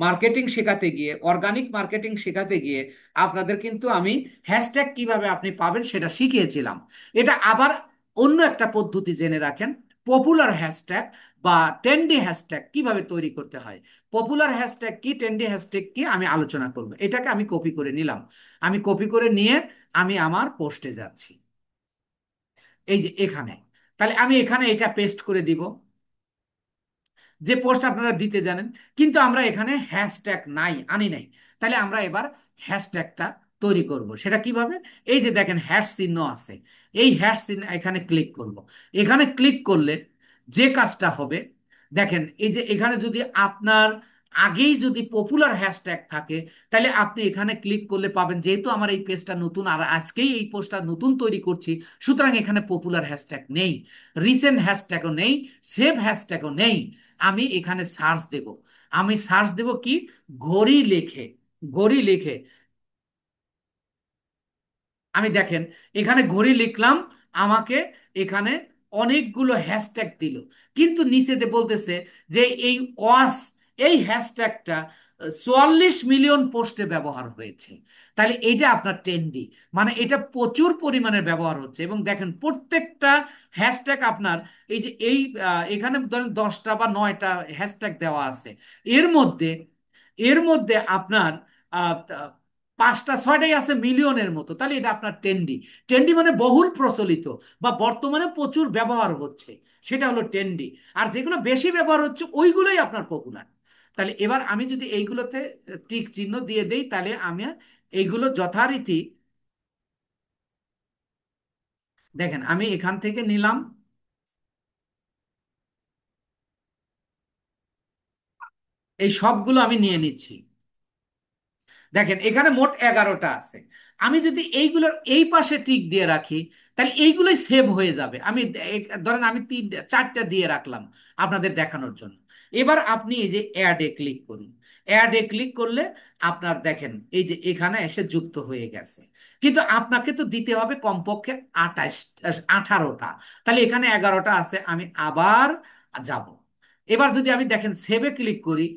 মার্কেটিং শেখাতে গিয়ে, অর্গানিক মার্কেটিং শেখাতে গিয়ে আপনাদের কিন্তু আমি হ্যাশট্যাগ কিভাবে আপনি পাবেন সেটা শিখিয়েছিলাম। এটা আবার অন্য একটা পদ্ধতি জেনে রাখেন, পপুলার হ্যাশট্যাগ বা ট্রেন্ডি হ্যাশট্যাগ কিভাবে তৈরি করতে হয়। পপুলার হ্যাশট্যাগ কি, ট্রেন্ডি হ্যাশট্যাগ কি, আমি আলোচনা করব। এটাকে আমি কপি করে নিলাম। আমি কপি করে নিয়ে আমি আমার পোস্টে যাচ্ছি, এই যে এখানে। তাহলে আমি এখানে এটা পেস্ট করে দিব, যে পোস্ট আপনারা দিতে জানেন। কিন্তু আমরা এখানে হ্যাশট্যাগ আনি নাই। তাহলে আমরা এবার হ্যাশট্যাগটা তৈরি করব। সেটা কিভাবে? এই যে দেখেন হ্যাশ চিহ্ন আছে, এই হ্যাশ চিহ্ন এখানে ক্লিক করব। এখানে ক্লিক করলে যে কাজটা হবে, দেখেন এই যে এখানে যদি আপনার আগেই যদি পপুলার হ্যাশট্যাগ থাকে, তাহলে আপনি এখানে ক্লিক করলে পাবেন, যেহেতু আমার এই পেজটা নতুন আর আজকেই এই পোস্টটা নতুন তৈরি করছি, সুতরাং এখানে পপুলার হ্যাশট্যাগ নেই, রিসেন্ট হ্যাশট্যাগও নেই, সেভ হ্যাশট্যাগও নেই। আমি এখানে সার্চ দেব। আমি সার্চ দেব কি, ঘড়ি লিখে, ঘড়ি লিখে। আমি দেখেন এখানে ঘড়ি লিখলাম, আমাকে এখানে অনেকগুলো হ্যাশট্যাগ দিল। কিন্তু নিচেতে বলতেছে যে এই ওয়াস, এই হ্যাশট্যাগটা 44 মিলিয়ন পোস্টে ব্যবহার হয়েছে। তাহলে এটা আপনার ট্রেন্ডি, মানে এটা প্রচুর পরিমাণে ব্যবহার হচ্ছে। এবং দেখেন প্রত্যেকটা হ্যাশট্যাগ আপনার, এই যে এখানে ধরেন 10টা বা 9টা হ্যাশট্যাগ দেওয়া আছে। এর মধ্যে এর মধ্যে আপনার 5টা 6টাই আছে মিলিয়নের মতো। তাহলে এটা আপনার ট্রেন্ডি। ট্রেন্ডি মানে বহুল প্রচলিত বা বর্তমানে প্রচুর ব্যবহার হচ্ছে, সেটা হলো ট্রেন্ডি। আর যেগুলো বেশি ব্যবহার হচ্ছে ওইগুলোই আপনার পপুলার। তাহলে এবার আমি যদি এইগুলোতে টিক চিহ্ন দিয়ে দেই, তাহলে আমি এইগুলো যথারীতি, দেখেন আমি এখান থেকে নিলাম, এই সবগুলো আমি নিয়ে নিচ্ছি। দেখেন এখানে মোট 11টা আছে। আমি যদি এইগুলোর এই পাশে টিক দিয়ে রাখি, তাহলে এইগুলোই সেভ হয়ে যাবে। আমি ধরেন আমি 4টা দিয়ে রাখলাম আপনাদের দেখানোর জন্য। এবার আপনি এই যে অ্যাডে ক্লিক করুন। অ্যাডে ক্লিক করলে আপনার দেখেন এই যে এখানে এসে যুক্ত হয়ে গেছে। কিন্তু আপনাকে তো দিতে হবে কমপক্ষে 18টা। তাহলে এখানে 11টা আছে, আমি আবার যাব। এবার যদি আমি দেখেন সেভে ক্লিক করি,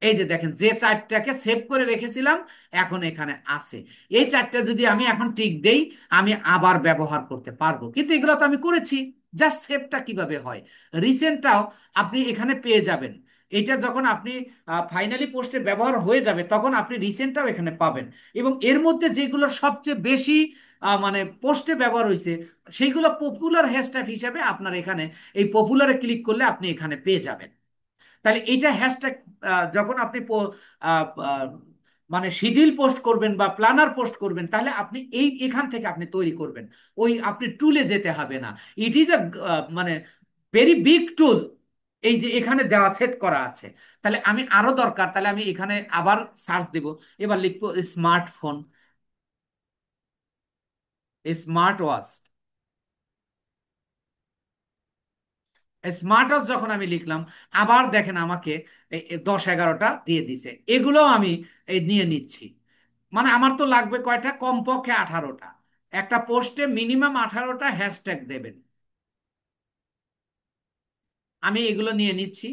এই যে দেখেন যে 4টাকে সেভ করে রেখেছিলাম এখন এখানে আছে। এই 4টা যদি আমি এখন টিক দেই, আমি আবার ব্যবহার করতে পারবো। কিন্তু এগুলো তো আমি করেছি। জাস্ট সেভটা কিভাবে হয়, রিসেন্টটাও আপনি এখানে পেয়ে যাবেন। এটা যখন আপনি ফাইনালি পোস্টে ব্যবহার হয়ে যাবে, তখন আপনি রিসেন্টটাও এখানে পাবেন। এবং এর মধ্যে যেগুলো সবচেয়ে বেশি মানে পোস্টে ব্যবহার হয়েছে, সেইগুলো পপুলার হ্যাশট্যাগ হিসাবে আপনার এখানে, এই পপুলারে ক্লিক করলে আপনি এখানে পেয়ে যাবেন। তাহলে এইটা হ্যাশট্যাগ যখন আপনি আহ, আহ, মানে শিডিউল পোস্ট করবেন বা প্ল্যানার পোস্ট করবেন, তাহলে আপনি এখান থেকে আপনি তৈরি করবেন। ওই আপনি টুলে যেতে হবে না। ইট ইজ আ মানে ভেরি বিগ টুল, এই যে এখানে দেওয়া সেট করা আছে। তাহলে আমি আরো দরকার, তাহলে আমি এখানে আবার সার্চ দেব। এবার লিখবো smartphone, smart watch. Smart watch যখন আমি লিখলাম, আবার দেখেন আমাকে এই 10 11টা দিয়ে দিছে। এগুলো আমি এই নিয়ে নিচ্ছি। মানে আমার তো লাগবে কয়টা, কমপক্ষে 18টা। একটা পোস্টে মিনিমাম 18টা হ্যাশট্যাগ দেবেন। আমি এগুলো নিয়ে নিচ্ছি।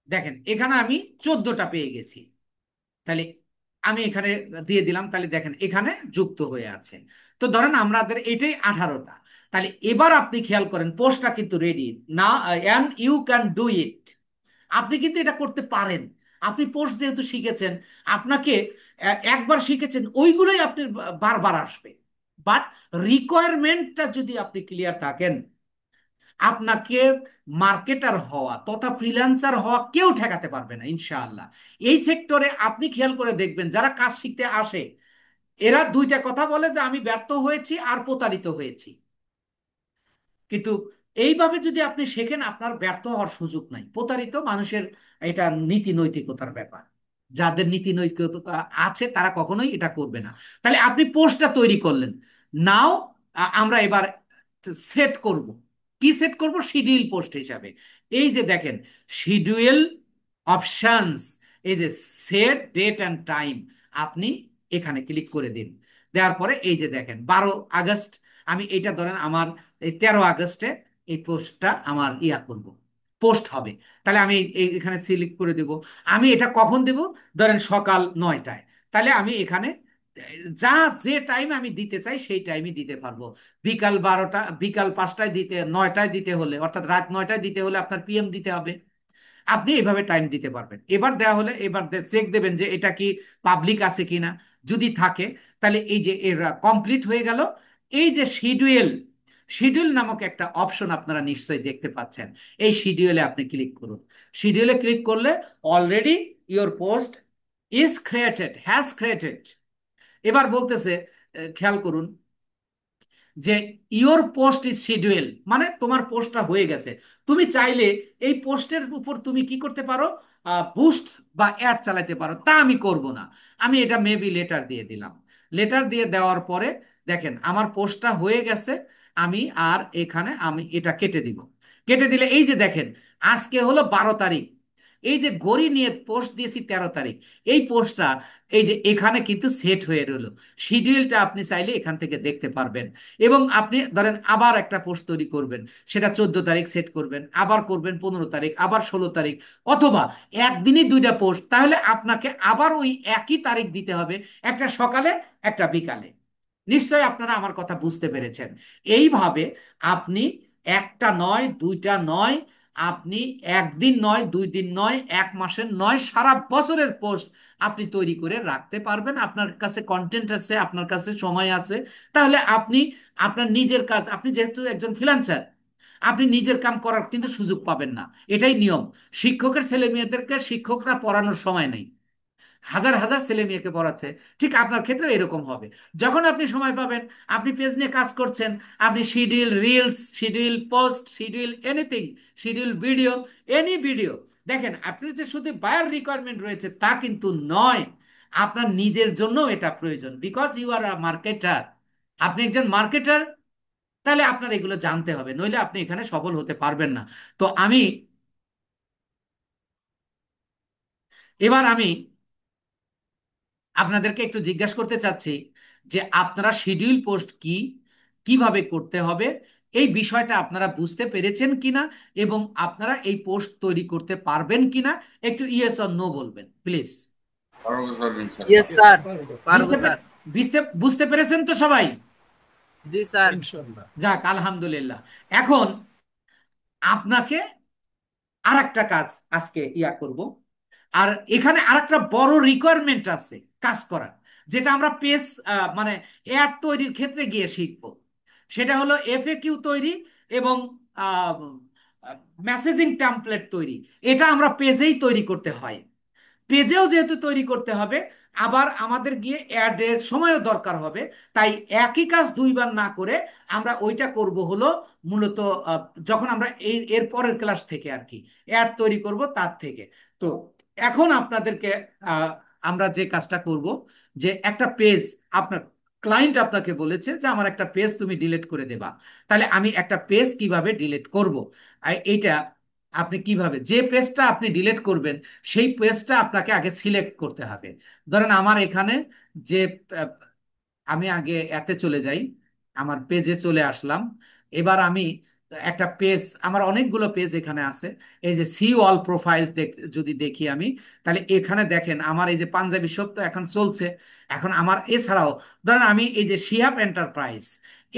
দেখেন এখানে আমি 14টা পেয়ে গেছি। তাহলে আমি এখানে দিয়ে দিলাম, তাহলে দেখেন এখানে যুক্ত হয়ে আছে। তো ধরেন আমাদের এটাই 18টা। তাহলে এবার আপনি খেয়াল করেন পোস্টটা কিন্তু রেডি না, and you can do it. আপনি কিন্তু এটা করতে পারেন। আপনি পোস্ট যেহেতু শিখেছেন, আপনাকে একবার শিখেছেন, ওইগুলোই আপনি বারবার আসবে। বাট রিকোয়ারমেন্টটা যদি আপনি ক্লিয়ার থাকেন, আপনাকে মার্কেটার হওয়া তথা ফ্রিল্যান্সার হওয়া কেউ ঠেকাতে পারবে না ইনশাআল্লাহ। এই সেক্টরে আপনি খেয়াল করে দেখবেন, যারা কাজ শিখতে আসে এরা দুইটা কথা বলে, যে আমি ব্যর্থ হয়েছি আর প্রতারিত হয়েছি। কিন্তু এইভাবে যদি আপনি শেখেন, আপনার ব্যর্থ হওয়ার সুযোগ নাই। প্রতারিত মানুষের, এটা নীতি নৈতিকতার ব্যাপার। যাদের নীতি নৈতিকতা আছে তারা কখনোই এটা করবে না। তাহলে আপনি পোস্টটা তৈরি করলেন। নাও আমরা এবার সেট করব। কি সেট করব? শিডিউল পোস্ট হিসাবে। এই যে দেখেন, শিডিউল অপশনস, এই যে সেট ডেট অ্যান্ড টাইম, আপনি এখানে ক্লিক করে দিন। দেওয়ার পরে এই যে দেখেন 12 আগস্ট, আমি এটা ধরেন আমার এই 13 আগস্টে এই পোস্টটা আমার করব, পোস্ট হবে। তাহলে আমি এখানে সিলেক্ট করে দেব। আমি এটা কখন দেব? ধরেন সকাল 9টায়। তাহলে আমি এখানে যা যে টাইম আমি দিতে চাই সেই টাইমই দিতে পারবো। বিকাল 12টা, বিকাল 5টায় দিতে, 9টায় দিতে হলে, অর্থাৎ রাত 9টায় দিতে হলে আপনার পিএম দিতে হবে। আপনি এইভাবে টাইম দিতে পারবেন। এবার দেওয়া হলে এবার চেক দেবেন যে এটা কি পাবলিক আছে কিনা। যদি থাকে তাহলে এই যে এর কমপ্লিট হয়ে গেল। এই যে শিডিউল, শিডিউল নামক একটা অপশন আপনারা নিশ্চয়ই দেখতে পাচ্ছেন। এই শিডিউলে আপনি ক্লিক করুন। শিডিউলে ক্লিক করলে already your post is created, has created. এবার বলতেছে, খেয়াল করুন, যে ইওর পোস্ট ইজ শিডিউল, মানে তোমার পোস্টটা হয়ে গেছে। তুমি চাইলে এই পোস্টের উপর তুমি কি করতে পারো? বুস্ট বা অ্যাড চালাতে পারো। তা আমি করব না। আমি এটা মেবি লেটার দিয়ে দিলাম। লেটার দিয়ে দেওয়ার পরে দেখেন আমার পোস্টটা হয়ে গেছে। আমি আর এখানে আমি এটা কেটে দিব। কেটে দিলে এই যে দেখেন, আজকে হলো 12 তারিখ। এই যে গড়ি নিয়ে পোস্ট দিয়েছি 13 তারিখ। এই পোস্টটা এই যে এখানে কিন্তু সেট হয়ে রইলো। শিডিউলটা আপনি চাইলে এখান থেকে দেখতে পারবেন। এবং আপনি ধরেন আবার একটা পোস্ট তৈরি করবেন, সেটা 14 তারিখ সেট করবেন, আবার করবেন 15 তারিখ, আবার 16 তারিখ, অথবা একদিনই দুইটা পোস্ট, তাহলে আপনাকে আবার ওই একই তারিখ দিতে হবে, একটা সকালে একটা বিকালে। নিশ্চয়ই আপনারা আমার কথা বুঝতে পেরেছেন। এইভাবে আপনি একটা নয়, দুইটা নয়, আপনি একদিন নয়, 2 দিন নয়, 1 মাসের নয়, সারা বছরের পোস্ট আপনি তৈরি করে রাখতে পারবেন। আপনার কাছে কন্টেন্ট আছে, আপনার কাছে সময় আছে। তাহলে আপনি আপনার নিজের কাজ, আপনি যেহেতু একজন ফ্রিল্যান্সার, আপনি নিজের কাম করার কিন্তু সুযোগ পাবেন না। এটাই নিয়ম। শিক্ষকের ছেলে মেয়েদেরকে শিক্ষকরা পড়ানোর সময় নেই, হাজার হাজার ছেলে মেয়েকে পড়াচ্ছে। ঠিক আপনার ক্ষেত্রে এরকম হবে। যখন আপনি সময় পাবেন, আপনি পেজ নিয়ে কাজ করছেন, আপনি schedule reels, schedule post, schedule anything, schedule video, any video. দেখেন, আপনি যে শুধু বায়ার রিকোয়ারমেন্ট রয়েছে তা কিন্তু নয়, আপনার নিজের জন্য এটা প্রয়োজন। Because you are a marketer, আপনি একজন মার্কেটার। তাহলে আপনার এগুলো জানতে হবে, নইলে আপনি এখানে সফল হতে পারবেন না। তো এবার আমি আপনাদেরকে একটু জিজ্ঞাসা করতে চাচ্ছি, যে আপনারা শিডিউল পোস্ট কি, কিভাবে করতে হবে, এই বিষয়টা আপনারা বুঝতে পেরেছেন কিনা, এবং আপনারা এই পোস্ট তৈরি করতে পারবেন কিনা, একটু ইয়েস অর নো বলবেন প্লিজ। পারবো স্যার ইনশাল্লাহ। ইয়েস ইয়েস স্যার, পারবো। পারবো বুঝতে স্যার। বুঝতে বুঝতে পেরেছেন তো সবাই? জি স্যার। ইনশাল্লাহ। যাক, আলহামদুলিল্লাহ। এখন আপনাকে আর একটা কাজ আজকে করব। আর এখানে আর একটা বড় রিকোয়ারমেন্ট আছে কাজ করার, যেটা আমরা পেজ, মানে অ্যাড তৈরির ক্ষেত্রে গিয়ে শিখব। সেটা হলো এফএকিউ তৈরি এবং মেসেজিং টেমপ্লেট তৈরি। এটা আমরা পেজেই তৈরি করতে হয়। পেজেও যেহেতু তৈরি করতে হবে, আবার আমাদের গিয়ে অ্যাডের সময়ও দরকার হবে। তাই একই কাজ দুইবার না করে আমরা ওইটা করব হলো মূলত যখন আমরা এর পরের ক্লাস থেকে আর কি অ্যাড তৈরি করব তার থেকে। তো এখন আপনাদেরকে আহ, আমরা যে কাজটা করব, যে একটা পেজ, আপনার ক্লায়েন্ট আপনাকে বলেছে যে আমার একটা পেজ তুমি ডিলিট করে দেবা। তাহলে আমি একটা পেজ কিভাবে ডিলিট করব, এইটা আপনি কিভাবে, যে পেজটা আপনি ডিলিট করবেন সেই পেজটা আপনাকে আগে সিলেক্ট করতে হবে। ধরেন আমার এখানে যে, আহ, আমি আগে এতে চলে যাই, আমার পেজে চলে আসলাম। এবার আমি একটা পেজ, আমার অনেকগুলো পেজ এখানে আছে। এই যে সি অল প্রোফাইলস যদি দেখি আমি, তাহলে এখানে দেখেন আমার এই যে পাঞ্জাবি শপ তো এখন চলছে। এখন আমার এছাড়াও ধরেন আমি এই যে শিহাব এন্টারপ্রাইজ,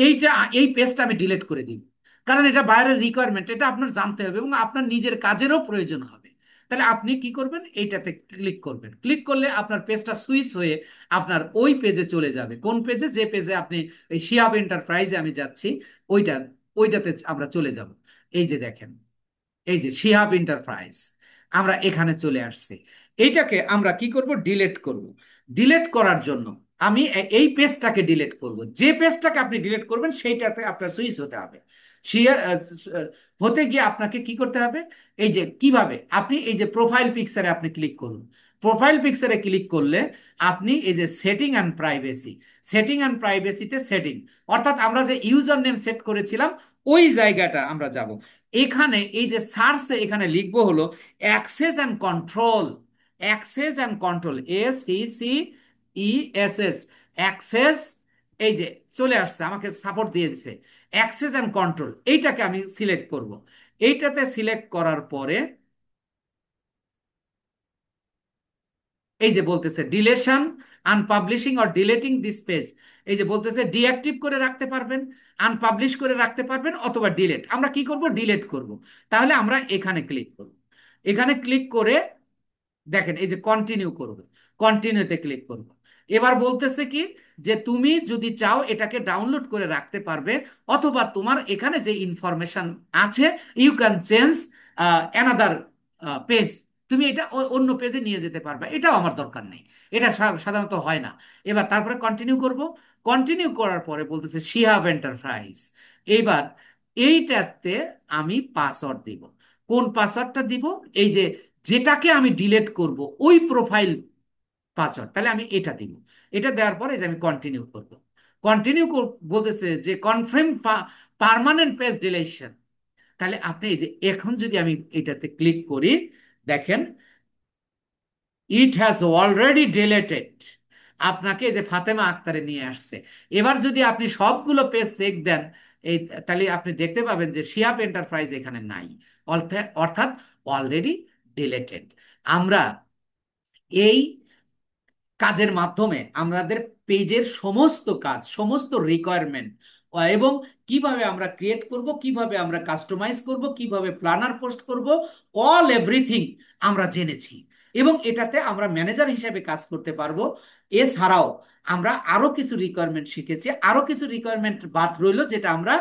এইটা, এই পেজটা আমি ডিলিট করে দিই। কারণ এটা বাইরের রিকোয়ারমেন্ট, এটা আপনার জানতে হবে এবং আপনার নিজের কাজেরও প্রয়োজন হবে। তাহলে আপনি কি করবেন, এইটাতে ক্লিক করবেন। ক্লিক করলে আপনার পেজটা সুইচ হয়ে আপনার ওই পেজে চলে যাবে। কোন পেজে? যে পেজে আপনি এই শিহাব এন্টারপ্রাইজে আমি যাচ্ছি, ওইটা ওইটাতে আমরা চলে যাব। এই যে দেখেন, এই যে শিহাব এন্টারপ্রাইজ, আমরা এখানে চলে আসছি। এইটাকে আমরা কি করব? ডিলিট করব। ডিলিট করার জন্য আমি এই পেজটাকে ডিলিট করব। যে পেজটাকে আপনি ডিলিট করবেন সেইটাতে আপনার সুইচ হতে হবে। হতে গিয়ে আপনাকে কি করতে হবে? এই যে কিভাবে আপনি এই যে প্রোফাইল পিকচারে আপনি ক্লিক করুন। প্রোফাইল পিকচারে ক্লিক করলে আপনি এই যে setting and privacy, setting and প্রাইভেসিতে সেটিং, অর্থাৎ আমরা যে ইউজার নেম সেট করেছিলাম ওই জায়গাটা আমরা যাব। এখানে এই যে সার্চে এখানে লিখবো হলো access and control. Access and control, ACCESS, access. এই যে চলে আসছে, আমাকে সাপোর্ট দিয়ে দিছে। অ্যাক্সেস অ্যান্ড কন্ট্রোল, এইটাকে আমি সিলেক্ট করব। এইটাতে সিলেক্ট করার পরে এই যে বলতেছে deletion, unpublishing or deleting this page. এই যে বলতেছে ডিঅ্যাক্টিভ করে রাখতে পারবেন, আনপাবলিশ করে রাখতে পারবেন, অথবা ডিলেট। আমরা কি করব? ডিলেট করব। তাহলে আমরা এখানে ক্লিক করব। এখানে ক্লিক করে দেখেন এই যে কন্টিনিউ করব, কন্টিনিউতে ক্লিক করব। এবার বলতেছে কি, যে তুমি যদি চাও এটাকে ডাউনলোড করে রাখতে পারবে, অথবা তোমার এখানে যে ইনফরমেশন আছে you can change another page, তুমি এটা অন্য পেজে নিয়ে যেতে পারবে। এটাও আমার দরকার নেই, এটা সাধারণত হয় না। এবার তারপরে কন্টিনিউ করব। কন্টিনিউ করার পরে বলতেছে শিহাব এন্টারপ্রাইজ। এইবার এইটাতে আমি পাসওয়ার্ড দিব। কোন পাসওয়ার্ডটা দিব? এই যে যেটাকে আমি ডিলেট করব ওই প্রোফাইল পাসওয়ার্ড, তাহলে আমি এটা দিব। এটা দেওয়ার পরে যে আমি কন্টিনিউ করব। কন্টিনিউ বলতেছে যে কনফার্ম পার্মানেন্ট পেজ ডিলেশন। তাহলে আপনি এই যে এখন যদি আমি এটাতে ক্লিক করি, দেখেন ইট হ্যাজ অলরেডি ডিলেটেড। আপনাকে এই যে ফাতেমা আক্তারে নিয়ে আসছে। এবার যদি আপনি সবগুলো পেজ চেক দেন, এই তাহলে আপনি দেখতে পাবেন যে শিয়াপ এন্টারপ্রাইজ এখানে নাই, অর্থাৎ অলরেডি ডিলেটেড। আমরা এই কাজের মাধ্যমে আমাদের পেজের সমস্ত কাজ, সমস্ত রিকোয়ারমেন্ট, এবং কিভাবে আমরা ক্রিয়েট করব, কিভাবে আমরা কাস্টমাইজ করব, কিভাবে প্ল্যানার পোস্ট করব, অল এভরিথিং আমরা জেনেছি। এবং এটাতে আমরা ম্যানেজার হিসেবে কাজ করতে পারবো। এছাড়াও আমরা আরো কিছু রিকোয়ারমেন্ট শিখেছি, আরো কিছু রিকোয়ারমেন্ট বাদ রইলো, যেটা আমরা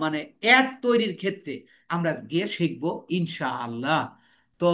মানে অ্যাড তৈরির ক্ষেত্রে আমরা গিয়ে শিখবো ইনশাআল্লাহ। তো